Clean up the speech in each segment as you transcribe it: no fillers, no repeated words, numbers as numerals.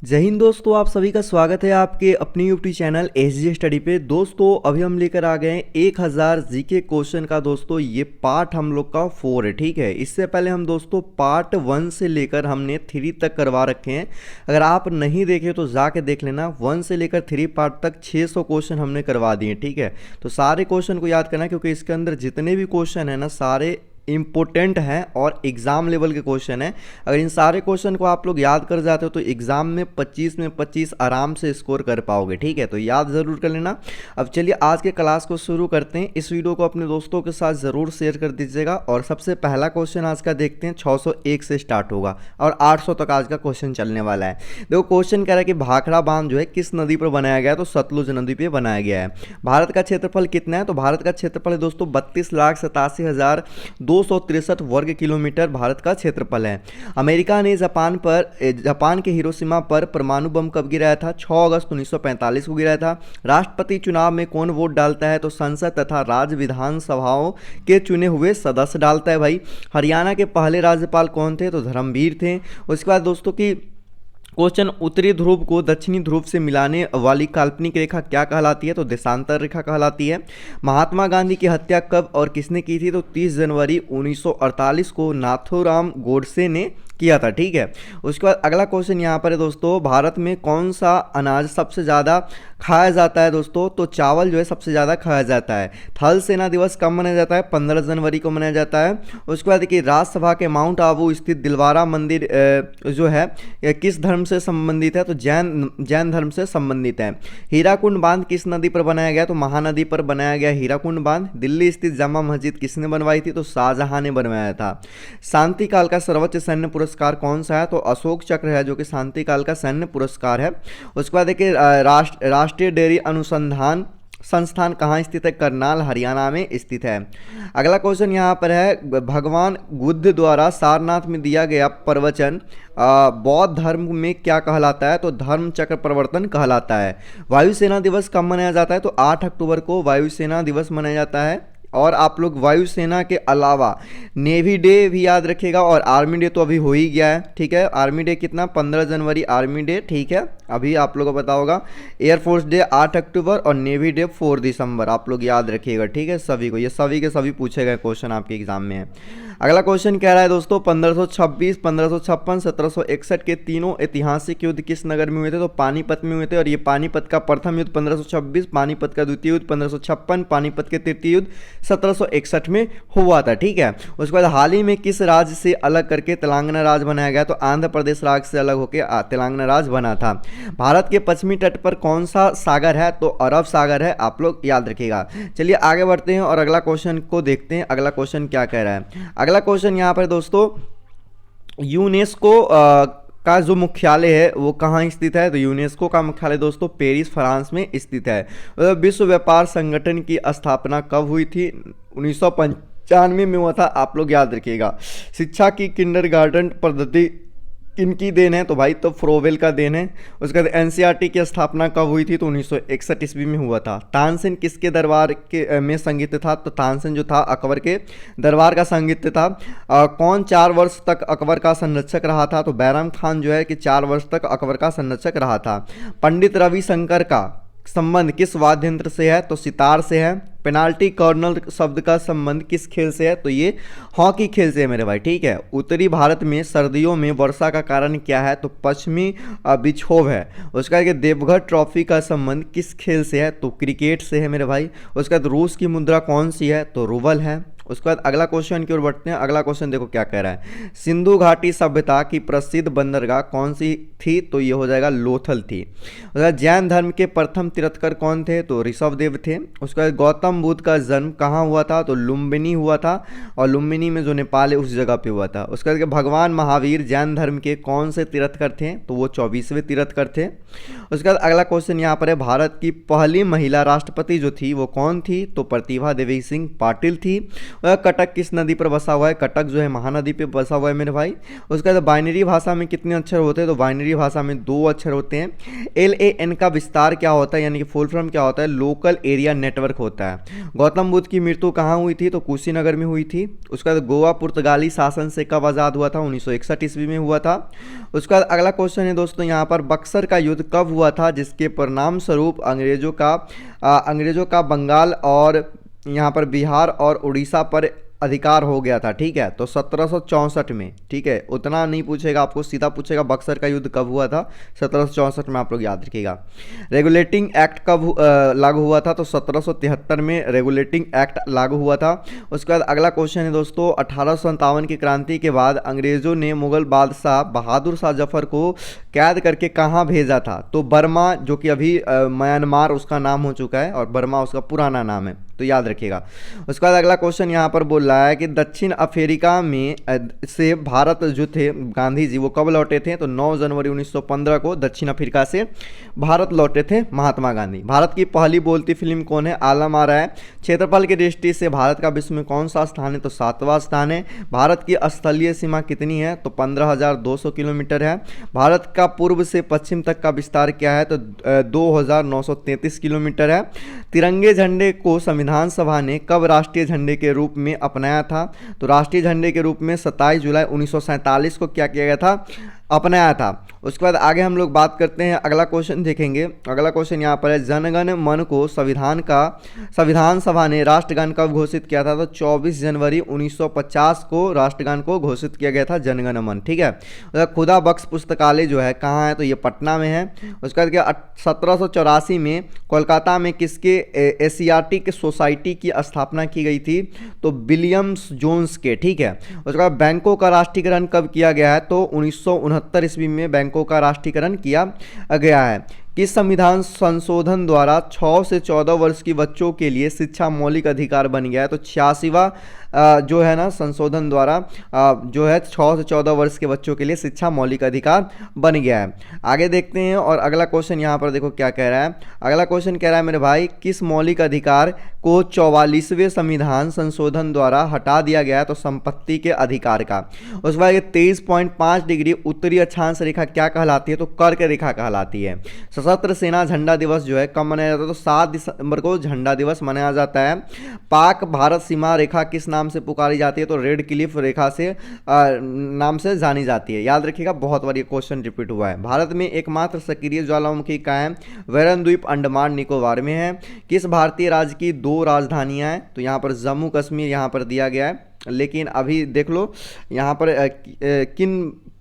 जय हिंद दोस्तों, आप सभी का स्वागत है आपके अपने यूट्यूब चैनल एसजी स्टडी पे। दोस्तों अभी हम लेकर आ गए हैं 1000 जीके क्वेश्चन का। दोस्तों ये पार्ट हम लोग का 4 है, ठीक है। इससे पहले हम दोस्तों पार्ट 1 से लेकर हमने 3 तक करवा रखे हैं। अगर आप नहीं देखे तो जाके देख लेना। 1 से लेकर 3 पार्ट तक 600 क्वेश्चन हमने करवा दिए, ठीक है। तो सारे क्वेश्चन को याद करना, क्योंकि इसके अंदर जितने भी क्वेश्चन है ना सारे इम्पोर्टेंट हैं और एग्ज़ाम लेवल के क्वेश्चन हैं। अगर इन सारे क्वेश्चन को आप लोग याद कर जाते हो तो एग्ज़ाम में 25 में 25 आराम से स्कोर कर पाओगे, ठीक है। तो याद ज़रूर कर लेना। अब चलिए आज के क्लास को शुरू करते हैं। इस वीडियो को अपने दोस्तों के साथ ज़रूर शेयर कर दीजिएगा। और सबसे पहला क्वेश्चन आज का देखते हैं। 601 से स्टार्ट होगा और 800 तक आज का क्वेश्चन चलने वाला है। देखो क्वेश्चन कह रहा है कि भाखड़ा बांध जो है किस नदी पर बनाया गया है, तो सतलुज नदी पर बनाया गया है। भारत का क्षेत्रफल कितना है, तो भारत का क्षेत्रफल है दोस्तों 32,87,263 वर्ग किलोमीटर भारत का क्षेत्रफल है। अमेरिका ने जापान के हिरोशिमा पर परमाणु बम कब गिराया था, 6 अगस्त 1945 को गिराया था। राष्ट्रपति चुनाव में कौन वोट डालता है, तो संसद तथा राज्य विधानसभाओं के चुने हुए सदस्य डालता है भाई। हरियाणा के पहले राज्यपाल कौन थे, तो धर्मवीर थे। उसके बाद दोस्तों की क्वेश्चन, उत्तरी ध्रुव को दक्षिणी ध्रुव से मिलाने वाली काल्पनिक रेखा क्या कहलाती है, तो देशांतर रेखा कहलाती है। महात्मा गांधी की हत्या कब और किसने की थी, तो 30 जनवरी 1948 को नाथूराम गोडसे ने किया था, ठीक है। उसके बाद अगला क्वेश्चन यहाँ पर है दोस्तों, भारत में कौन सा अनाज सबसे ज़्यादा खाया जाता है दोस्तों, तो चावल जो है सबसे ज़्यादा खाया जाता है। थल सेना दिवस कब मनाया जाता है, 15 जनवरी को मनाया जाता है। उसके बाद देखिए राज्यसभा के माउंट आबू स्थित दिलवारा मंदिर जो है यह किस धर्म से संबंधित है, तो जैन धर्म से संबंधित है। हीराकुंड बांध किस नदी पर बनाया गया, तो महानदी पर बनाया गया हीराकुंड बांध। दिल्ली स्थित जामा मस्जिद किसने बनवाई थी, तो शाहजहां ने बनवाया था। शांति काल का सर्वोच्च सैन्य पुरस्कार कौन सा है, तो अशोक चक्र है, जो कि शांति काल का सैन्य पुरस्कार है। उसके बाद देखिए राष्ट्रीय डेयरी अनुसंधान संस्थान कहाँ स्थित है, करनाल हरियाणा में स्थित है। अगला क्वेश्चन यहाँ पर है, भगवान बुद्ध द्वारा सारनाथ में दिया गया प्रवचन बौद्ध धर्म में क्या कहलाता है, तो धर्म चक्र प्रवर्तन कहलाता है। वायुसेना दिवस कब मनाया जाता है, तो 8 अक्टूबर को वायुसेना दिवस मनाया जाता है। और आप लोग वायुसेना के अलावा नेवी डे भी याद रखिएगा, और आर्मी डे तो अभी हो ही गया है, ठीक है। आर्मी डे कितना, 15 जनवरी आर्मी डे, ठीक है। अभी आप लोगों को पता होगा। एयरफोर्स डे 8 अक्टूबर और नेवी डे 4 दिसंबर, आप लोग याद रखिएगा, ठीक है। सभी को, ये सभी के सभी पूछे गए क्वेश्चन आपके एग्जाम में है। अगला क्वेश्चन कह रहा है दोस्तों, 1526, 1556, 1761 के तीनों ऐतिहासिक युद्ध किस नगर में हुए थे, तो पानीपत में हुए थे। और ये पानीपत का प्रथम युद्ध 1526, पानीपत का द्वितीय युद्ध 1556, पानीपत के तृतीय युद्ध 1761 में हुआ था, ठीक है। उसके बाद हाल ही में किस राज्य से अलग करके तेलंगाना राज्य बनाया गया, तो आंध्र प्रदेश राज्य से अलग होकर तेलंगाना राज्य बना था। भारत के पश्चिमी तट पर कौन सा सागर है, तो अरब सागर है, आप लोग याद रखिएगा। चलिए आगे बढ़ते हैं और अगला क्वेश्चन को देखते हैं। अगला क्वेश्चन क्या कह रहा है। अगला क्वेश्चन यहाँ पर दोस्तों, यूनेस्को का जो मुख्यालय है वो कहाँ स्थित है, तो यूनेस्को का मुख्यालय दोस्तों पेरिस फ्रांस में स्थित है। विश्व व्यापार संगठन की स्थापना कब हुई थी, 1995 में हुआ था, आप लोग याद रखिएगा। शिक्षा की किंडरगार्टन पद्धति किनकी देन है, तो भाई तो फ्रोवेल का देन है। उसके बाद एनसीईआरटी की स्थापना कब हुई थी, तो 1961 ईस्वी में हुआ था। तानसेन किसके दरबार के में संगीत था, तो तानसेन जो था अकबर के दरबार का संगीत था। कौन 4 वर्ष तक अकबर का संरक्षक रहा था, तो बैराम खान जो है कि 4 वर्ष तक अकबर का संरक्षक रहा था। पंडित रविशंकर का संबंध किस वाद्य यंत्र से है, तो सितार से है। पेनाल्टी कॉर्नर शब्द का संबंध किस खेल से है, तो ये हॉकी खेल से है मेरे भाई, ठीक है। उत्तरी भारत में सर्दियों में वर्षा का कारण क्या है, तो पश्चिमी विक्षोभ है। उसका देवघर ट्रॉफी का संबंध किस खेल से है, तो क्रिकेट से है मेरे भाई। उसके बाद रूस की मुद्रा कौन सी है, तो रूबल है। उसके बाद अगला क्वेश्चन की ओर बढ़ते हैं। अगला क्वेश्चन देखो क्या कह रहा है। सिंधु घाटी सभ्यता की प्रसिद्ध बंदरगाह कौन सी थी, तो ये हो जाएगा लोथल थी। उसके बाद जैन धर्म के प्रथम तीर्थंकर कौन थे, तो ऋषभदेव थे। उसके बाद गौतम बुद्ध का जन्म कहाँ हुआ था, तो लुम्बिनी हुआ था, और लुम्बिनी में जो नेपाल है उस जगह पे हुआ था। उसके बाद भगवान महावीर जैन धर्म के कौन से तीर्थंकर थे, तो वो 24वें तीर्थंकर थे। उसके बाद अगला क्वेश्चन यहाँ पर है, भारत की पहली महिला राष्ट्रपति जो थी वो कौन थी, तो प्रतिभा देवी सिंह पाटिल थी। कटक किस नदी पर बसा हुआ है? कटक जो है महानदी पे बसा हुआ है मेरे भाई। उसके बाद बाइनरी भाषा में कितने अक्षर होते हैं? तो बाइनरी भाषा में 2 अक्षर होते हैं। LAN का विस्तार क्या होता है, यानी कि फुल फॉर्म क्या होता है? लोकल एरिया नेटवर्क होता है। गौतम बुद्ध की मृत्यु कहाँ हुई थी? तो कुशीनगर में हुई थी। उसके बाद गोवा पुर्तगाली शासन से कब आज़ाद हुआ था? 1961 ईस्वी में हुआ था। उसके बाद अगला क्वेश्चन है दोस्तों यहाँ पर, बक्सर का युद्ध कब हुआ था जिसके परिणाम स्वरूप अंग्रेजों का बंगाल और यहाँ पर बिहार और उड़ीसा पर अधिकार हो गया था? ठीक है, तो 1764 में। ठीक है, उतना नहीं पूछेगा आपको, सीधा पूछेगा बक्सर का युद्ध कब हुआ था? 1764 में, आप लोग याद रखिएगा। रेगुलेटिंग एक्ट कब लागू हुआ था? तो 1773 में रेगुलेटिंग एक्ट लागू हुआ था। उसके बाद अगला क्वेश्चन है दोस्तों, 1857 की क्रांति के बाद अंग्रेजों ने मुगल बादशाह बहादुर शाह जफर को कैद करके कहाँ भेजा था? तो बर्मा, जो कि अभी म्यांमार उसका नाम हो चुका है, और बर्मा उसका पुराना नाम है, तो याद रखिएगा। उसके बाद अगला क्वेश्चन यहाँ पर बोल रहा है कि दक्षिण अफ्रीका में से भारत जो थे गांधी जी, वो कब लौटे थे? तो 9 जनवरी 1915 को दक्षिण अफ्रीका से भारत लौटे थे महात्मा गांधी। भारत की पहली बोलती फिल्म कौन है? आलम आरा है। क्षेत्रफल की दृष्टि से भारत का विश्व में कौन सा स्थान है? तो 7वां स्थान है। भारत की स्थलीय सीमा कितनी है? तो 15,200 किलोमीटर है। भारत का पूर्व से पश्चिम तक का विस्तार क्या है? तो 2,933 किलोमीटर है। तिरंगे झंडे को संविधान सभा ने कब राष्ट्रीय झंडे के रूप में अपनाया था? तो राष्ट्रीय झंडे के रूप में 27 जुलाई 1947 को क्या किया गया था? अपनाया था। उसके बाद आगे हम लोग बात करते हैं, अगला क्वेश्चन देखेंगे। अगला क्वेश्चन यहाँ पर है, जनगण मन को संविधान सभा ने राष्ट्रगान कब घोषित किया था? तो 24 जनवरी 1950 को राष्ट्रगान को घोषित किया गया था, जनगण मन। ठीक है, खुदा बख्श पुस्तकालय जो है कहाँ है? तो ये पटना में है। उसके बाद क्या 1784 में कोलकाता में किसके एशियाटिक सोसाइटी की स्थापना की गई थी? तो विलियम्स जोन्स के। ठीक है, उसके बाद बैंकों का राष्ट्रीयकरण कब किया गया है? तो 1969 ईस्वी में बैंकों का राष्ट्रीयकरण किया गया है। किस संविधान संशोधन द्वारा 6 से 14 वर्ष की बच्चों के लिए शिक्षा मौलिक अधिकार बन गया है? तो 86वां जो है ना संशोधन द्वारा जो है 6 से 14 वर्ष के बच्चों के लिए शिक्षा मौलिक अधिकार बन गया है। आगे देखते हैं, और अगला क्वेश्चन यहाँ पर देखो क्या कह रहा है। अगला क्वेश्चन कह रहा है मेरे भाई, किस मौलिक अधिकार को 44वें संविधान संशोधन द्वारा हटा दिया गया है? तो संपत्ति के अधिकार का। उसके बाद 23.5 डिग्री उत्तरी अक्षांश रेखा क्या कहलाती है? तो कर्क रेखा कहलाती है। सशस्त्र सेना झंडा दिवस जो है कब मनाया जाता है? तो 7 दिसंबर को झंडा दिवस मनाया जाता है। पाक भारत सीमा रेखा किस नाम से पुकारी जाती है? तो रेड क्लिफ रेखा से नाम से जानी जाती है। याद रखिएगा, बहुत बार ये क्वेश्चन रिपीट हुआ है। भारत में एकमात्र सक्रिय ज्वालामुखी कहाँ है? वेरन द्वीप अंडमान निकोबार में है। किस भारतीय राज्य की 2 राजधानियां हैं? तो यहाँ पर जम्मू कश्मीर यहाँ पर दिया गया है, लेकिन अभी देख लो यहाँ पर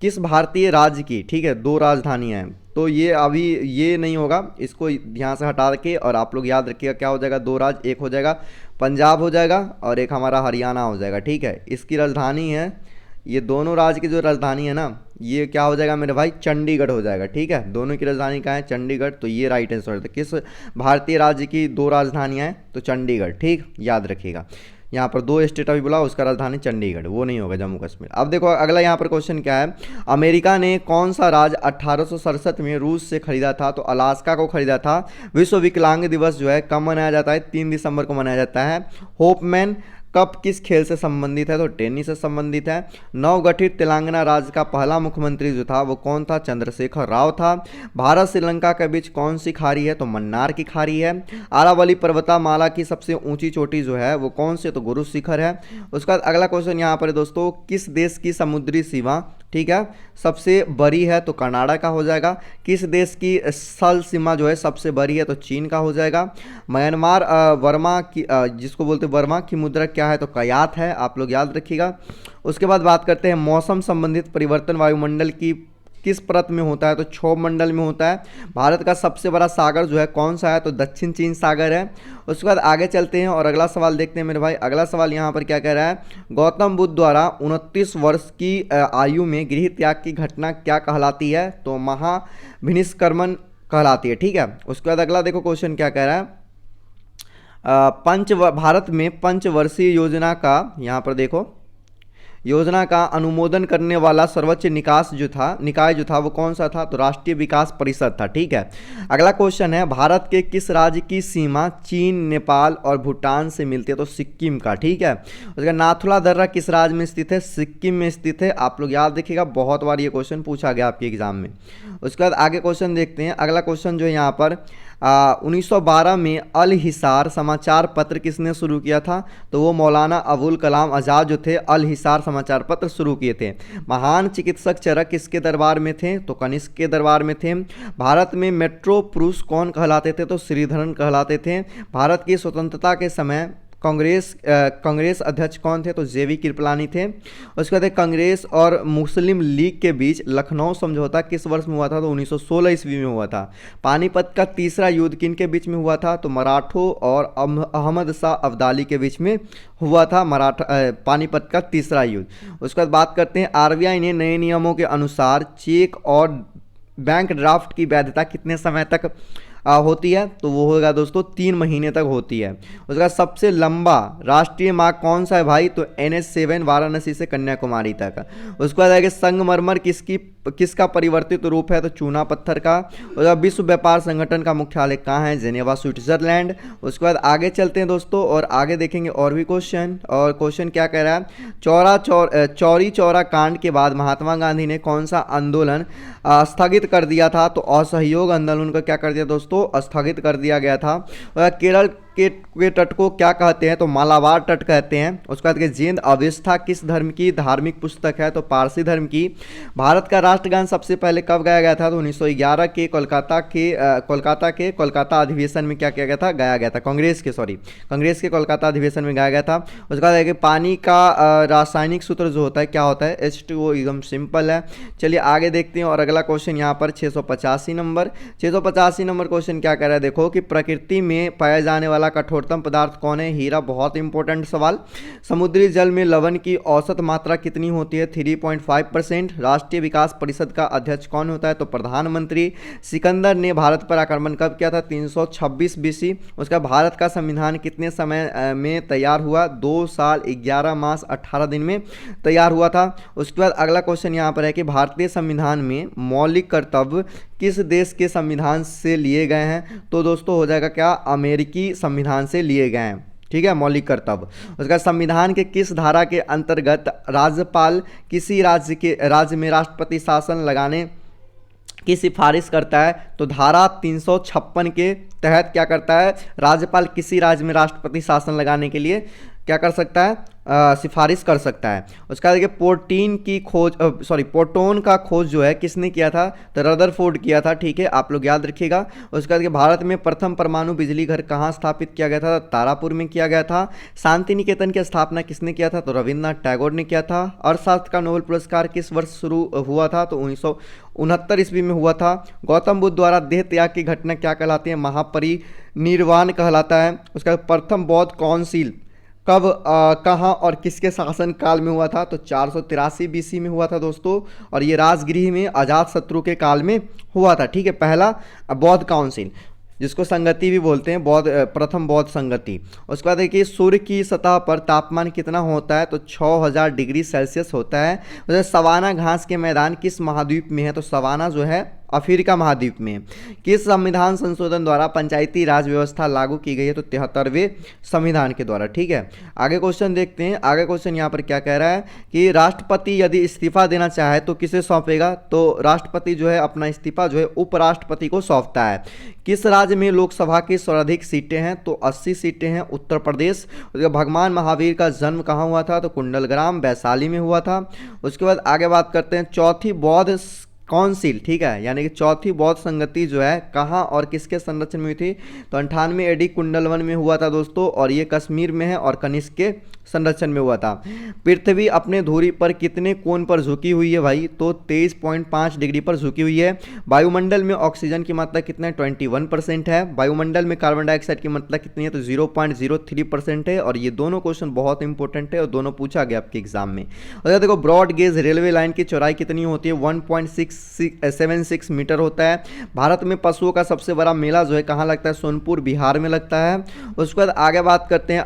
किस भारतीय राज्य की, ठीक है, 2 राजधानियां हैं, तो ये अभी ये नहीं होगा, इसको यहाँ से हटा के, और आप लोग याद रखिएगा क्या हो जाएगा, 2 राज्य, एक हो जाएगा पंजाब हो जाएगा और एक हमारा हरियाणा हो जाएगा। ठीक है, इसकी राजधानी है, ये दोनों राज्य की जो राजधानी है ना, ये क्या हो जाएगा मेरे भाई? चंडीगढ़ हो जाएगा। ठीक है, दोनों की राजधानी कहाँ है? चंडीगढ़। तो ये राइट आंसर है। किस भारतीय राज्य की 2 राजधानियाँ हैं? तो चंडीगढ़। ठीक, याद रखिएगा, यहाँ पर 2 स्टेट अभी बोला, उसका राजधानी चंडीगढ़, वो नहीं होगा जम्मू कश्मीर। अब देखो अगला यहाँ पर क्वेश्चन क्या है, अमेरिका ने कौन सा राज्य 1867 में रूस से खरीदा था? तो अलास्का को खरीदा था। विश्व विकलांग दिवस जो है कब मनाया जाता है? 3 दिसंबर को मनाया जाता है। होपमैन कप किस खेल से संबंधित है? तो टेनिस से संबंधित है। नवगठित तेलंगाना राज्य का पहला मुख्यमंत्री जो था वो कौन था? चंद्रशेखर राव था। भारत श्रीलंका के बीच कौन सी खाड़ी है? तो मन्नार की खाड़ी है। आरावली पर्वतमाला की सबसे ऊंची चोटी जो है वो कौन सी? तो गुरु शिखर है। उसके बाद अगला क्वेश्चन यहाँ पर है दोस्तों, किस देश की समुद्री सीमा, ठीक है, सबसे बड़ी है? तो कनाडा का हो जाएगा। किस देश की स्थल सीमा जो है सबसे बड़ी है? तो चीन का हो जाएगा। म्यांमार वर्मा की जिसको बोलते हैं वर्मा की मुद्रा क्या है? तो कयात है, आप लोग याद रखिएगा। उसके बाद बात करते हैं मौसम संबंधित परिवर्तन वायुमंडल की किस परत में होता है? तो क्षोभ मंडल में होता है। भारत का सबसे बड़ा सागर जो है कौन सा है? तो दक्षिण चीन सागर है। उसके बाद आगे चलते हैं और अगला सवाल देखते हैं मेरे भाई। अगला सवाल यहाँ पर क्या कह रहा है, गौतम बुद्ध द्वारा 29 वर्ष की आयु में गृह त्याग की घटना क्या कहलाती है? तो महाभिनिष्क्रमण कहलाती है। ठीक है, उसके बाद अगला देखो क्वेश्चन क्या कह रहा है, भारत में पंचवर्षीय योजना का, यहाँ पर देखो योजना का अनुमोदन करने वाला सर्वोच्च निकाय जो था वो कौन सा था, तो राष्ट्रीय विकास परिषद था। ठीक है, अगला क्वेश्चन है, भारत के किस राज्य की सीमा चीन, नेपाल और भूटान से मिलती है, तो सिक्किम का। ठीक है, उसका नाथुला दर्रा किस राज्य में स्थित है, सिक्किम में स्थित है। आप लोग याद रखिएगा, बहुत बार ये क्वेश्चन पूछा गया आपके एग्जाम में। उसके बाद आगे क्वेश्चन देखते हैं। अगला क्वेश्चन जो है यहाँ पर 1912 में अल हिसार समाचार पत्र किसने शुरू किया था, तो वो मौलाना अबुल कलाम आज़ाद जो थे अल हिसार समाचार पत्र शुरू किए थे। महान चिकित्सक चरक किसके दरबार में थे, तो कनिष्क के दरबार में थे। भारत में मेट्रो पुरुष कौन कहलाते थे, तो श्रीधरन कहलाते थे। भारत की स्वतंत्रता के समय कांग्रेस अध्यक्ष कौन थे, तो जेवी कृपलानी थे। उसके बाद कांग्रेस और मुस्लिम लीग के बीच लखनऊ समझौता किस वर्ष में हुआ था, तो 1916 ईस्वी में हुआ था। पानीपत का तीसरा युद्ध किन के बीच में हुआ था, तो मराठों और अहमद शाह अब्दाली के बीच में हुआ था पानीपत का तीसरा युद्ध। उसके बाद बात करते हैं, आरबीआई ने नए नियमों के अनुसार चेक और बैंक ड्राफ्ट की वैधता कितने समय तक होती है, तो वो होगा दोस्तों 3 महीने तक होती है। उसका सबसे लंबा राष्ट्रीय मार्ग कौन सा है भाई, तो NH7 वाराणसी से कन्याकुमारी तक। उसके बाद आगे संगमरमर किसका परिवर्तित रूप है, तो चूना पत्थर का। उसका विश्व व्यापार संगठन का मुख्यालय कहाँ है, जेनेवा स्विट्जरलैंड। उसके बाद आगे चलते हैं दोस्तों और आगे देखेंगे और भी क्वेश्चन। और क्वेश्चन क्या कह रहा है, चौरी चौरा कांड के बाद महात्मा गांधी ने कौन सा आंदोलन स्थगित कर दिया था, तो असहयोग आंदोलन को क्या कर दिया दोस्तों, स्थगित कर दिया गया था। केरल के तट को क्या कहते हैं, तो मालाबार तट कहते हैं। उसके बाद जैन अवस्था किस धर्म की धार्मिक पुस्तक है, तो पारसी धर्म की। भारत का राष्ट्रगान सबसे पहले कब गाया गया था, तो 1911 के कोलकाता अधिवेशन में क्या किया गया था, गाया गया था। कांग्रेस के कोलकाता अधिवेशन में गाया गया था। उसके बाद पानी का रासायनिक सूत्र जो होता है क्या होता है, H2O। एकदम सिंपल है। चलिए आगे देखते हैं और अगला क्वेश्चन यहाँ पर 685 नंबर क्वेश्चन क्या कह रहा है, देखो कि प्रकृति में पाया जाने वाला कठोरतम पदार्थ कौन है, हीरा। बहुत इंपॉर्टेंट सवाल। समुद्री जल में लवण की औसत मात्रा कितनी होती है, 3.5%। राष्ट्रीय विकास परिषद का अध्यक्ष कौन होता है, तो प्रधानमंत्री। सिकंदर ने भारत पर आक्रमण कब किया था, 326 BC। उसका भारत का संविधान कितने समय में तैयार हुआ, 2 साल 11 मास 18 दिन में तैयार हुआ था। उसके बाद अगला क्वेश्चन यहाँ पर है कि भारतीय संविधान में मौलिक कर्तव्य किस देश के संविधान से लिए गए हैं, तो दोस्तों हो जाएगा क्या, अमेरिकी संविधान से लिए गए हैं। ठीक है, मौलिक कर्तव्य। उसका संविधान के किस धारा के अंतर्गत राज्यपाल किसी राज्य में राष्ट्रपति शासन लगाने की सिफारिश करता है, तो धारा 356 के तहत क्या करता है, राज्यपाल किसी राज्य में राष्ट्रपति शासन लगाने के लिए क्या कर सकता है, सिफारिश कर सकता है। उसका देखिए प्रोटॉन का खोज जो है किसने किया था, तो रदरफोर्ड किया था। ठीक है, आप लोग याद रखिएगा। उसका देखिए भारत में प्रथम परमाणु बिजली घर कहाँ स्थापित किया गया था, तारापुर में किया गया था। शांति निकेतन की स्थापना किसने किया था, तो रविन्द्रनाथ टैगोर ने किया था। अर्थशास्त्र का नोबेल पुरस्कार किस वर्ष शुरू हुआ था, तो 1969 ईस्वी में हुआ था। गौतम बुद्ध द्वारा देह त्याग की घटना क्या कहलाती है, महापरिनिर्वाण कहलाता है। उसका प्रथम बौद्ध काउंसिल कब कहाँ और किसके शासन काल में हुआ था, तो 483 BC में हुआ था दोस्तों। और ये राजगृह में अजातशत्रु के काल में हुआ था। ठीक है, पहला बौद्ध काउंसिल जिसको संगति भी बोलते हैं, प्रथम बौद्ध संगति। उसके बाद देखिए सूर्य की सतह पर तापमान कितना होता है, तो 6000 डिग्री सेल्सियस होता है। जैसे सवाना घास के मैदान किस महाद्वीप में है, तो सवाना जो है अफ्रीका महाद्वीप में। किस संविधान संशोधन द्वारा पंचायती राज व्यवस्था लागू की गई है, तो 73वें संविधान के द्वारा। ठीक है, आगे क्वेश्चन देखते हैं। आगे क्वेश्चन यहाँ पर क्या कह रहा है कि राष्ट्रपति यदि इस्तीफा देना चाहे तो किसे सौंपेगा, तो राष्ट्रपति जो है अपना इस्तीफा जो है उपराष्ट्रपति को सौंपता है। किस राज्य में लोकसभा की सर्वाधिक सीटें हैं, तो 80 सीटें हैं, उत्तर प्रदेश। भगवान महावीर का जन्म कहाँ हुआ था, तो कुंडलग्राम वैशाली में हुआ था। उसके बाद आगे बात करते हैं चौथी बौद्ध काउंसिल। ठीक है, यानी कि चौथी बौद्ध संगति जो है कहाँ और किसके संरक्षण में हुई थी, तो 98 AD कुंडलवन में हुआ था दोस्तों। और ये कश्मीर में है और कनिष्क के संरक्षण में हुआ था। पृथ्वी अपने धुरी पर कितने कोण पर झुकी हुई है भाई, तो 23.5 डिग्री पर झुकी हुई है। वायुमंडल में ऑक्सीजन की मात्रा कितना है, 21% है। वायुमंडल में कार्बन डाइऑक्साइड की मात्रा कितनी है, तो 0.03% है। और ये दोनों क्वेश्चन बहुत इंपॉर्टेंट है और दोनों पूछा गया आपके एग्जाम में। और देखो ब्रॉड गेज रेलवे लाइन की चौड़ाई कितनी होती है, 1.76 मीटर होता है। भारत में पशुओं का सबसे बड़ा मेला जो है कहाँ लगता है, सोनपुर बिहार में लगता है। उसके बाद आगे बात करते हैं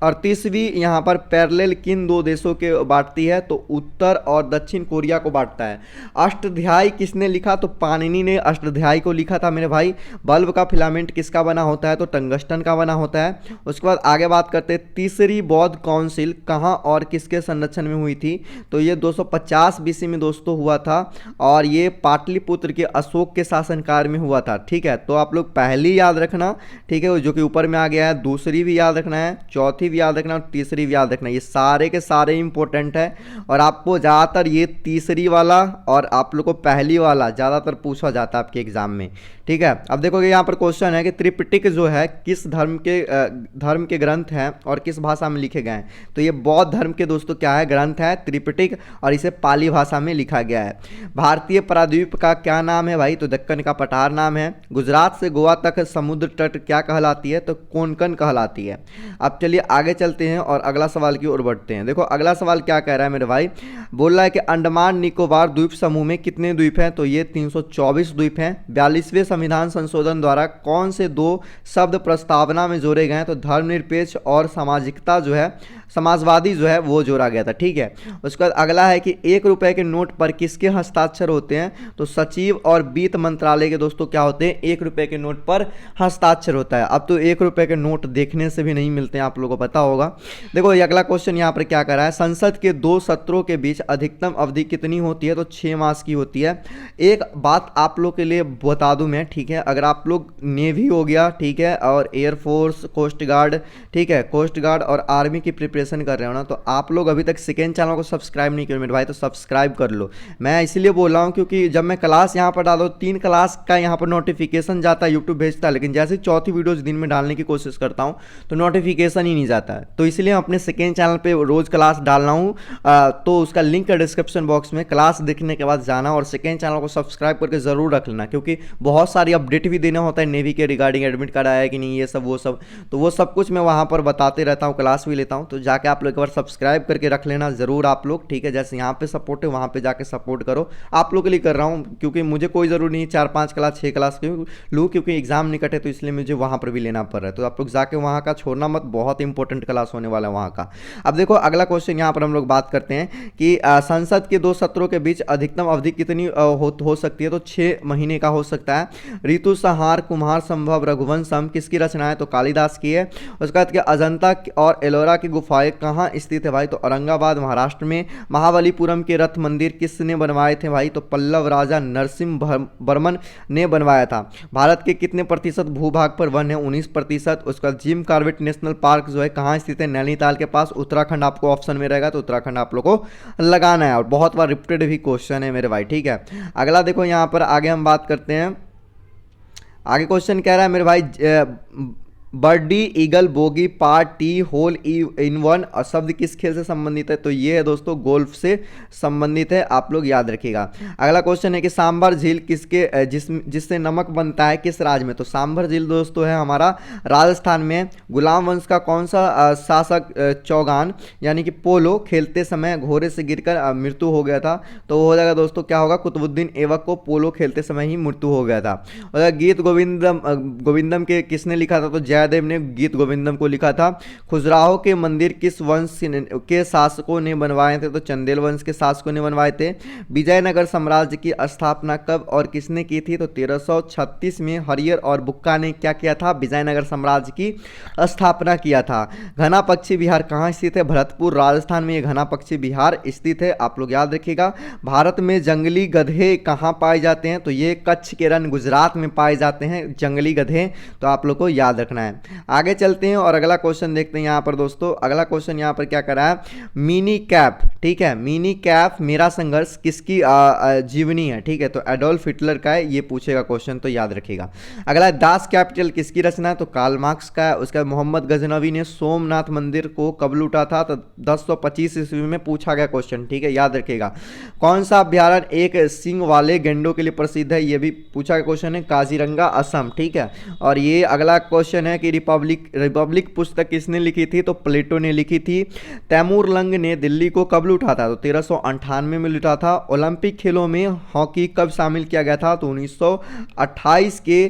38वीं यहाँ पर पैरेलल किन दो देशों के बांटती है, तो उत्तर और दक्षिण कोरिया को बांटता है। अष्टाध्यायी किसने लिखा, तो पाणिनि ने अष्टाध्यायी को लिखा था मेरे भाई। बल्ब का फिलामेंट किसका बना होता है, तो टंगस्टन का बना होता है। उसके बाद आगे बात करते हैं तीसरी बौद्ध काउंसिल कहाँ और किसके संरक्षण में हुई थी, तो ये 250 बीसी में दोस्तों हुआ था और ये पाटलिपुत्र के अशोक के शासनकाल में हुआ था। ठीक है, तो आप लोग पहली याद रखना, ठीक है, जो कि ऊपर में आ गया है, दूसरी भी याद रखना है, चौथी भी याद रखना और तीसरी भी याद रखना। ये सारे के सारे इंपॉर्टेंट है और आपको ज़्यादातर ये तीसरी वाला और आप लोग को पहली वाला ज़्यादातर पूछा जाता है आपके एग्जाम में। ठीक है, अब देखोगे यहाँ पर क्वेश्चन है कि त्रिपिटक जो है किस धर्म के ग्रंथ हैं और किस भाषा में लिखे गए हैं, तो ये बौद्ध धर्म के दोस्तों क्या है, ग्रंथ है त्रिपिटक और इसे पाली भाषा में लिखा गया है। भारतीय प्रायद्वीप का क्या नाम है भाई, तो दक्कन का पठार नाम है। गुजरात से गोवा तक समुद्र तट क्या कहलाती है, तो कोंकण कहलाती है। अब चलिए आगे चलते हैं और अगला सवाल की ओर बढ़ते हैं। देखो अगला सवाल क्या कह रहा है मेरे भाई, बोल रहा है कि अंडमान निकोबार द्वीप समूह में कितने द्वीप हैं, तो ये 324 द्वीप हैं। 42वें संविधान संशोधन द्वारा कौन से दो शब्द प्रस्तावना में जोड़े गए हैं, तो धर्मनिरपेक्ष और सामाजिकता जो है, समाजवादी जो है वो जोड़ा गया था। ठीक है, उसके बाद अगला है कि 1 रुपए के नोट पर किसके हस्ताक्षर होते हैं, तो सचिव और वित्त मंत्रालय के दोस्तों क्या होते हैं, 1 रुपए के नोट पर हस्ताक्षर होता है। अब तो 1 रुपए के नोट देखने से भी नहीं मिलते हैं, आप लोगों को पता होगा। देखो ये अगला क्वेश्चन यहाँ पर क्या कर रहा है, संसद के 2 सत्रों के बीच अधिकतम अवधि कितनी होती है, तो 6 मास की होती है। एक बात आप लोग के लिए बता दूं मैं, ठीक है, अगर आप लोग नेवी हो गया, ठीक है, और एयरफोर्स, कोस्ट गार्ड, ठीक है, कोस्ट गार्ड और आर्मी की प्रिपरेशन कर रहे हो ना, तो आप लोग अभी तक सेकेंड चैनल को सब्सक्राइब नहीं किया मेरे भाई, तो सब्सक्राइब कर लो। मैं इसलिए बोल रहा हूँ क्योंकि जब मैं क्लास यहाँ पर डालो 3 क्लास का यहाँ पर नोटिफिकेशन जाता है, यूट्यूब भेजता है, लेकिन जैसे चौथी वीडियोज दिन में डालने की कोशिश करता हूँ तो नोटिफिकेशन ही नहीं जाता है। तो इसलिए मैं अपने सेकेंड चैनल पर रोज़ क्लास डाल रहा हूँ, तो उसका लिंक है डिस्क्रिप्शन बॉक्स में। क्लास देखने के बाद जाना और सेकेंड चैनल को सब्सक्राइब करके ज़रूर रख लेना, क्योंकि बहुत सारी अपडेट भी देना होता है नेवी के रिगार्डिंग, एडमिट कार्ड आया है कि नहीं, ये सब वो सब, तो वो सब कुछ मैं वहाँ पर बताते रहता हूँ, क्लास भी लेता हूँ। तो जाके आप लोग एक बार सब्सक्राइब करके रख लेना ज़रूर आप लोग, ठीक है। जैसे यहाँ पे सपोर्ट है वहाँ पे जाके सपोर्ट करो, आप लोग के लिए कर रहा हूँ, क्योंकि मुझे कोई ज़रूरी नहीं 4-5 क्लास 6 क्लास लूँ, क्योंकि एग्जाम निकट है, तो इसलिए मुझे वहाँ पर भी लेना पड़ रहा है। तो आप लोग जाके वहाँ का छोड़ना मत, बहुत इंपॉर्टेंट क्लास होने वाला है वहाँ का। अब देखो अगला क्वेश्चन यहाँ पर हम लोग बात करते हैं कि संसद के 2 सत्रों के बीच अधिकतम अवधि कितनी हो सकती है, तो 6 महीने का हो सकता है। ऋतु संहार, कुम्हार संभव, रघुवंशम किसकी रचना है, तो कालिदास की है। उसके बाद अजंता और एलोरा की गुफाएं कहाँ स्थित है भाई, तो औरंगाबाद महाराष्ट्र में। महाबलीपुरम के रथ मंदिर किसने बनवाए थे भाई, तो पल्लव राजा नरसिंह वर्मन ने बनवाया था। भारत के कितने प्रतिशत भूभाग पर वन है, 19%। उसका जिम कॉर्बेट नेशनल पार्क जो है कहाँ स्थित है, नैनीताल के पास, उत्तराखंड आपको ऑप्शन में रहेगा, तो उत्तराखंड आप लोग को लगाना है। और बहुत बार रिपीटेड भी क्वेश्चन है मेरे भाई, ठीक है। अगला देखो यहाँ पर आगे हम बात करते हैं, आगे क्वेश्चन कह रहा है मेरे भाई, birdie eagle bogey part tee hole in one और शब्द किस खेल से संबंधित है, तो ये है दोस्तों गोल्फ से संबंधित है, आप लोग याद रखिएगा। अगला क्वेश्चन है कि सांभर झील किसके जिससे नमक बनता है किस राज्य में, तो सांभर झील दोस्तों है हमारा राजस्थान में। गुलाम वंश का कौन सा शासक चौगान यानी कि पोलो खेलते समय घोड़े से गिरकर मृत्यु हो गया था, तो हो जाएगा दोस्तों क्या होगा, कुतुबुद्दीन ऐबक को पोलो खेलते समय ही मृत्यु हो गया था। और गीत गोविंदम के किसने लिखा था, तो जयदेव ने गीत गोविंदम को लिखा था। खजुराहो के मंदिर किस वंश के शासकों ने बनवाए थे, तो चंदेल वंश के शासकों ने बनवाए थे। विजयनगर साम्राज्य की स्थापना कब और किसने की थी, तो 1336 में हरियर और बुक्का ने क्या किया था, विजयनगर साम्राज्य की स्थापना किया था। घना पक्षी विहार कहाँ स्थित है, भरतपुर राजस्थान में ये घना पक्षी विहार स्थित है, आप लोग याद रखिएगा। भारत में जंगली गधे कहाँ पाए जाते हैं, तो ये कच्छ के रण गुजरात में पाए जाते हैं जंगली गधे, तो आप लोग को याद रखना है। आगे चलते हैं और अगला क्वेश्चन देखते हैं यहाँ पर दोस्तों। अगला क्वेश्चन यहाँ पर क्या कर रहा है, मिनी कैप, ठीक है, मिनी कैप मेरा संघर्ष किसकी जीवनी है, ठीक है, तो एडोल्फ हिटलर का है, ये पूछेगा क्वेश्चन, तो याद रखिएगा। अगला दास कैपिटल किसकी रचना है, तो कार्ल मार्क्स का है। उसका मोहम्मद गजनवी ने सोमनाथ मंदिर को कब लूटा था, तो 1025 ईस्वी में पूछा गया क्वेश्चन, ठीक है, याद रखिएगा। कौन सा अभ्यारण्य एक सींग वाले गेंडों के लिए प्रसिद्ध है, ये भी पूछा गया क्वेश्चन है, काजीरंगा असम, ठीक है। और ये अगला क्वेश्चन है कि रिपब्लिक पुस्तक किसने लिखी थी, तो प्लेटो ने लिखी थी। तैमूर लंग ने दिल्ली को कब लूटा था, तो 1398 में लूटा था। ओलंपिक खेलों में हॉकी कब शामिल किया गया था, तो 1928 के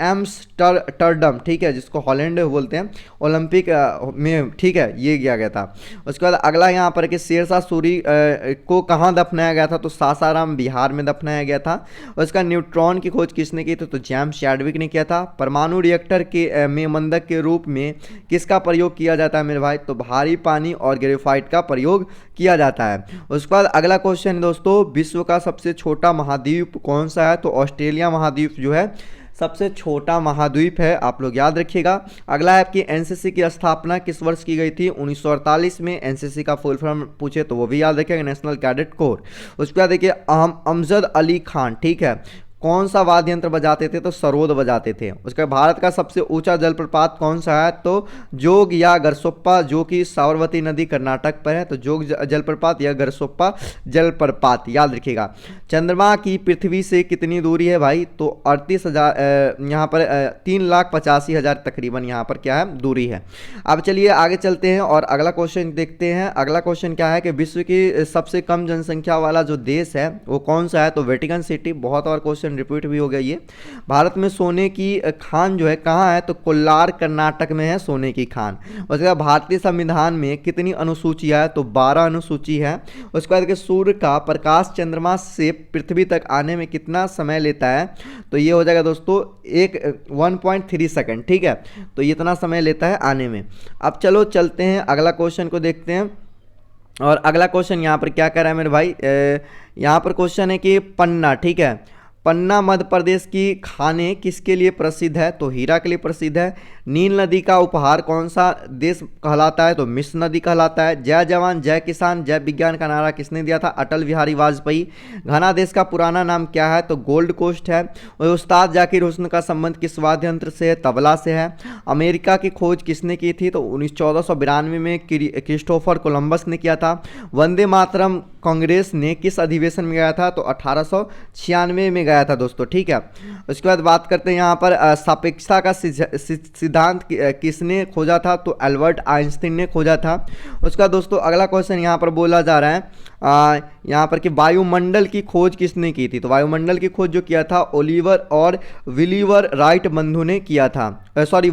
एम्स्टर्डम, ठीक है, जिसको हॉलैंड बोलते हैं, ओलंपिक में, ठीक है, ये किया गया था। उसके बाद अगला यहाँ पर कि शेरशाह सूरी को कहाँ दफनाया गया था, तो सासाराम बिहार में दफनाया गया था। उसका न्यूट्रॉन की खोज किसने की थी, तो जेम्स चैडविक ने किया था। परमाणु रिएक्टर के में मंदक के रूप में किसका प्रयोग किया जाता है मेरे भाई, तो भारी पानी और ग्रेफाइट का प्रयोग किया जाता है। उसके बाद अगला क्वेश्चन है दोस्तों, विश्व का सबसे छोटा महाद्वीप कौन सा है, तो ऑस्ट्रेलिया महाद्वीप जो है सबसे छोटा महाद्वीप है, आप लोग याद रखिएगा। अगला है आपकी एनसीसी की स्थापना किस वर्ष की गई थी, 1948 में। एनसीसी का फुल फॉर्म पूछे तो वो भी याद रखिएगा, नेशनल कैडेट कोर। उसके बाद देखिए अमजद अली खान, ठीक है, कौन सा वाद्य यंत्र बजाते थे, तो सरोद बजाते थे। उसके भारत का सबसे ऊंचा जलप्रपात कौन सा है, तो जोग या गरसोप्पा, जो कि साबरमती नदी कर्नाटक पर है, तो जोग जलप्रपात या गरसोप्पा जलप्रपात, याद रखिएगा। चंद्रमा की पृथ्वी से कितनी दूरी है भाई, तो 38,000, यहाँ पर 3,85,000 तकरीबन यहाँ पर क्या है, दूरी है। अब चलिए आगे चलते हैं और अगला क्वेश्चन देखते हैं। अगला क्वेश्चन क्या है कि विश्व की सबसे कम जनसंख्या वाला जो देश है वो कौन सा है, तो वेटिकन सिटी। बहुत बार क्वेश्चन रिपीट भी हो गया ये। भारत में सोने की खान जो है कहाँ है, तो कोल्लार कर्नाटक में है सोने की खान। उसके बाद भारतीय संविधान में कितनी अनुसूचियां है, तो 12 अनुसूची है। उसके बाद सूर्य का प्रकाश चंद्रमा से पृथ्वी तक आने में कितना समय लेता है, तो ये हो जाएगा दोस्तों 1.3 सेकंड, ठीक है, तो ये इतना समय लेता है आने में। अब चलो चलते हैं अगला क्वेश्चन को देखते हैं। और अगला क्वेश्चन यहाँ पर क्या कर रहा है मेरे भाई, यहाँ पर क्वेश्चन है कि पन्ना, ठीक है, पन्ना मध्य प्रदेश की खाने किसके लिए प्रसिद्ध है, तो हीरा के लिए प्रसिद्ध है। नील नदी का उपहार कौन सा देश कहलाता है, तो मिस्र नदी कहलाता है। जय जवान जय किसान जय विज्ञान का नारा किसने दिया था, अटल बिहारी वाजपेयी। घना देश का पुराना नाम क्या है, तो गोल्ड कोस्ट है। उस्ताद जाकिर हुस्न का संबंध किस वाद्य यंत्र से है, तबला से है। अमेरिका की खोज किसने की थी, तो 1492 में क्रिस्टोफर कोलंबस ने किया था। वंदे मातरम कांग्रेस ने किस अधिवेशन में गया था, तो 1896 में गया था दोस्तों, ठीक है। उसके बाद बात करते हैं यहाँ पर सापेक्षता का सिद्धांत किसने खोजा था, तो एल्बर्ट आइंस्टीन ने खोजा था। उसके बाद दोस्तों अगला क्वेश्चन यहाँ पर बोला जा रहा है यहाँ पर कि वायुमंडल की खोज किसने की थी, तो वायुमंडल की खोज जो किया था ओलिवर और विलीवर राइट बंधु ने किया था, सॉरी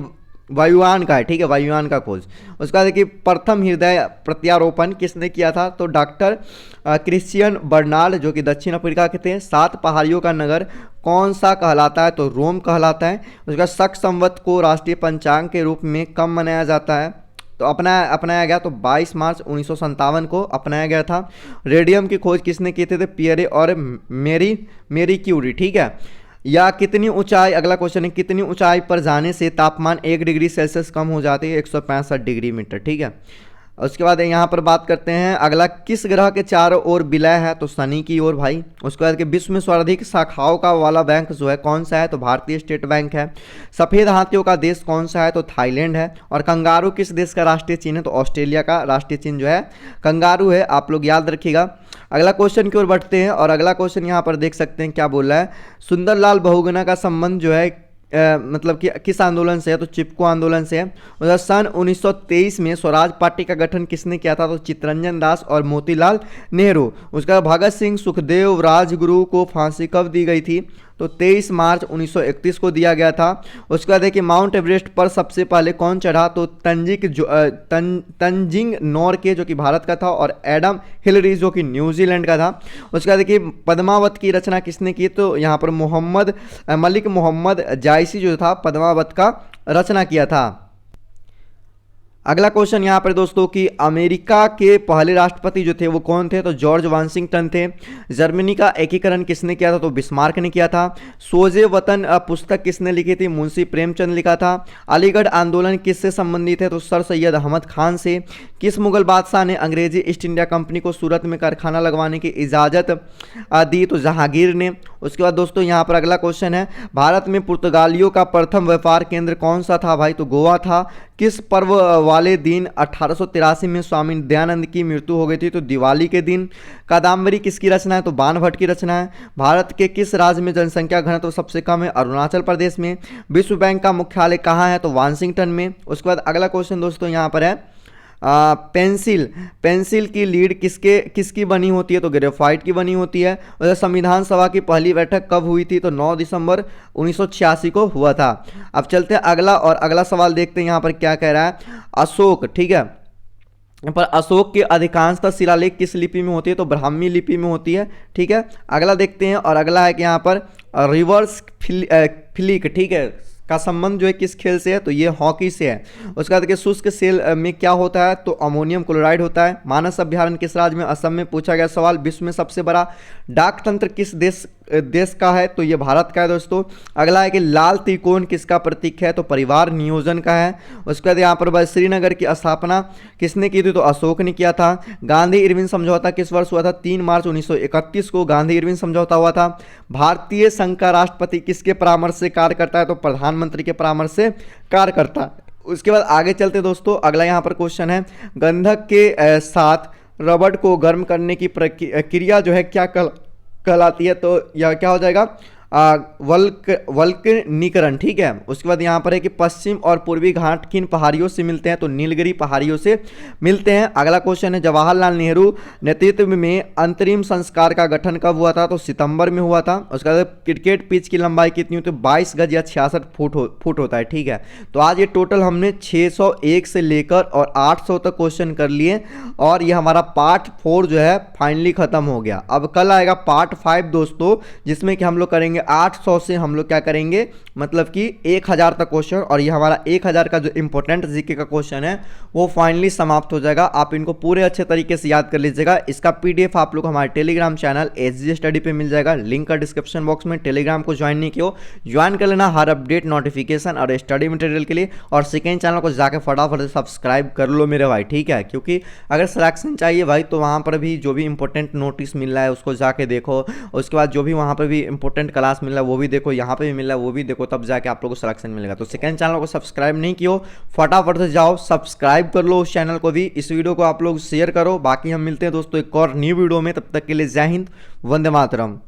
वायुयान का है, ठीक है, वायुयान का खोज। उसके बाद देखिए प्रथम हृदय प्रत्यारोपण किसने किया था, तो डॉक्टर क्रिश्चियन बर्नार्ड, जो कि दक्षिण अफ्रीका के थे। 7 पहाड़ियों का नगर कौन सा कहलाता है, तो रोम कहलाता है। उसका शक संवत को राष्ट्रीय पंचांग के रूप में कब मनाया जाता है, तो अपनाया गया, तो 22 मार्च 1957 को अपनाया गया था। रेडियम की खोज किसने की थी, तो पियरे और मेरी क्यूरी, ठीक है। या कितनी ऊंचाई, अगला क्वेश्चन है, कितनी ऊंचाई पर जाने से तापमान 1 डिग्री सेल्सियस कम हो जाती है, 165 डिग्री मीटर, ठीक है। उसके बाद यहाँ पर बात करते हैं अगला, किस ग्रह के चारों ओर विलय है, तो शनि की ओर भाई। उसके बाद कि विश्व में सर्वाधिक शाखाओं का वाला बैंक जो है कौन सा है, तो भारतीय स्टेट बैंक है। सफ़ेद हाथियों का देश कौन सा है, तो थाईलैंड है। और कंगारू किस देश का राष्ट्रीय चिन्ह है, तो ऑस्ट्रेलिया का राष्ट्रीय चिन्ह जो है कंगारू है, आप लोग याद रखिएगा। अगला क्वेश्चन की ओर बढ़ते हैं और अगला क्वेश्चन यहाँ पर देख सकते हैं क्या बोल रहा है, सुंदरलाल बहुगुणा का संबंध जो है मतलब कि किस आंदोलन से है, तो चिपको आंदोलन से है। उधर सन 1923 में स्वराज पार्टी का गठन किसने किया था, तो चित्तरंजन दास और मोतीलाल नेहरू। उसका भगत सिंह सुखदेव राजगुरु को फांसी कब दी गई थी, तो 23 मार्च 1931 को दिया गया था। उसके बाद देखिए माउंट एवरेस्ट पर सबसे पहले कौन चढ़ा, तो तंजिंग नोरके जो कि भारत का था, और एडम हिलरी जो कि न्यूजीलैंड का था। उसके बाद देखिए पद्मावत की रचना किसने की, तो यहाँ पर मलिक मोहम्मद जायसी जो था पद्मावत का रचना किया था। अगला क्वेश्चन यहाँ पर दोस्तों कि अमेरिका के पहले राष्ट्रपति जो थे वो कौन थे, तो जॉर्ज वाशिंगटन थे। जर्मनी का एकीकरण किसने किया था, तो बिस्मार्क ने किया था। सोजे वतन पुस्तक किसने लिखी थी, मुंशी प्रेमचंद लिखा था। अलीगढ़ आंदोलन किससे संबंधित है, तो सर सैयद अहमद खान से। किस मुगल बादशाह ने अंग्रेजी ईस्ट इंडिया कंपनी को सूरत में कारखाना लगवाने की इजाज़त दी, तो जहांगीर ने। उसके बाद दोस्तों यहाँ पर अगला क्वेश्चन है, भारत में पुर्तगालियों का प्रथम व्यापार केंद्र कौन सा था भाई, तो गोवा था। किस पर्व वाले दिन 1883 में स्वामी दयानंद की मृत्यु हो गई थी, तो दिवाली के दिन। कादम्बरी किसकी रचना है, तो बाणभट्ट की रचना है। भारत के किस राज्य में जनसंख्या घनत्व सबसे कम है, अरुणाचल प्रदेश में। विश्व बैंक का मुख्यालय कहाँ है, तो वाशिंगटन में। उसके बाद अगला क्वेश्चन दोस्तों यहाँ पर है पेंसिल पेंसिल की लीड किसकी बनी होती है? तो ग्रेफाइट की बनी होती है। और संविधान सभा की पहली बैठक कब हुई थी? तो 9 दिसंबर 1986 को हुआ था। अब चलते हैं अगला, और अगला सवाल देखते हैं यहाँ पर क्या कह रहा है। अशोक, ठीक है, पर अशोक के अधिकांशतः शिलालेख किस लिपि में होती है? तो ब्राह्मी लिपि में होती है। ठीक है, अगला देखते हैं, और अगला है कि यहाँ पर रिवर्स फ्लिक, ठीक है, का संबंध जो है किस खेल से है? तो ये हॉकी से है। उसके बाद देखिए शुष्क सेल में क्या होता है? तो अमोनियम क्लोराइड होता है। मानस अभ्यारण्य किस राज्य में? असम में। पूछा गया सवाल, विश्व में सबसे बड़ा डाक तंत्र किस देश का है? तो ये भारत का है दोस्तों। अगला है कि लाल त्रिकोण किसका प्रतीक है? तो परिवार नियोजन का है। उसके बाद यहाँ पर श्रीनगर की स्थापना किसने की थी? तो अशोक ने किया था। गांधी इरविन समझौता किस वर्ष हुआ था? 3 मार्च 1931 को गांधी इरविन समझौता हुआ था। भारतीय संघ का राष्ट्रपति किसके परामर्श से कार्य करता है? तो प्रधानमंत्री के परामर्श से कार्य करता है। उसके बाद आगे चलते दोस्तों, अगला यहाँ पर क्वेश्चन है, गंधक के साथ रबड़ को गर्म करने की प्रक्रिया जो है क्या कहलाती है? तो यह क्या हो जाएगा? वल्कनीकरण, ठीक है। उसके बाद यहाँ पर है कि पश्चिम और पूर्वी घाट किन पहाड़ियों से मिलते हैं? तो नीलगिरी पहाड़ियों से मिलते हैं। अगला क्वेश्चन है, जवाहरलाल नेहरू नेतृत्व में अंतरिम संस्कार का गठन कब हुआ था? तो सितंबर में हुआ था। उसके बाद क्रिकेट पिच की लंबाई कितनी होती है? 22 गज या 66 फुट होता है, ठीक है। तो आज ये टोटल हमने 601 से लेकर और 800 तक क्वेश्चन कर लिए, और ये हमारा पार्ट 4 जो है फाइनली खत्म हो गया। अब कल आएगा पार्ट 5 दोस्तों, जिसमें कि हम लोग करेंगे 800 से हम लोग क्या करेंगे, मतलब कि 1000 तक क्वेश्चन, और ये हमारा 1000 का जो इंपॉर्टेंट जीके का क्वेश्चन है वो फाइनली समाप्त हो जाएगा। आप इनको पूरे अच्छे तरीके से याद कर लीजिएगा। इसका पीडीएफ आप लोग हमारे टेलीग्राम चैनल एसजी स्टडी पे मिल जाएगा, लिंक का डिस्क्रिप्शन बॉक्स में। टेलीग्राम को ज्वाइन नहीं किया हो, ज्वाइन कर लेना हर अपडेट, नोटिफिकेशन और स्टडी मटेरियल के लिए। और सेकेंड चैनल को जाकर फटाफट से सब्सक्राइब कर लो मेरे भाई, ठीक है, क्योंकि अगर सिलेक्शन चाहिए भाई तो वहाँ पर भी जो भी इंपॉर्टेंट नोटिस मिल रहा है उसको जाके देखो। उसके बाद जो भी वहाँ पर भी इंपॉर्टेंट क्लास मिल रहा है वो भी देखो, यहाँ पे भी मिल रहा है वो भी देखो, तब जाके आप लोगों को सिलेक्शन मिलेगा। तो सेकंड चैनल को सब्सक्राइब नहीं किया हो, फटाफट से जाओ सब्सक्राइब कर लो उस चैनल को भी। इस वीडियो को आप लोग शेयर करो। बाकी हम मिलते हैं दोस्तों एक और न्यू वीडियो में, तब तक के लिए जय हिंद, वंदे मातरम।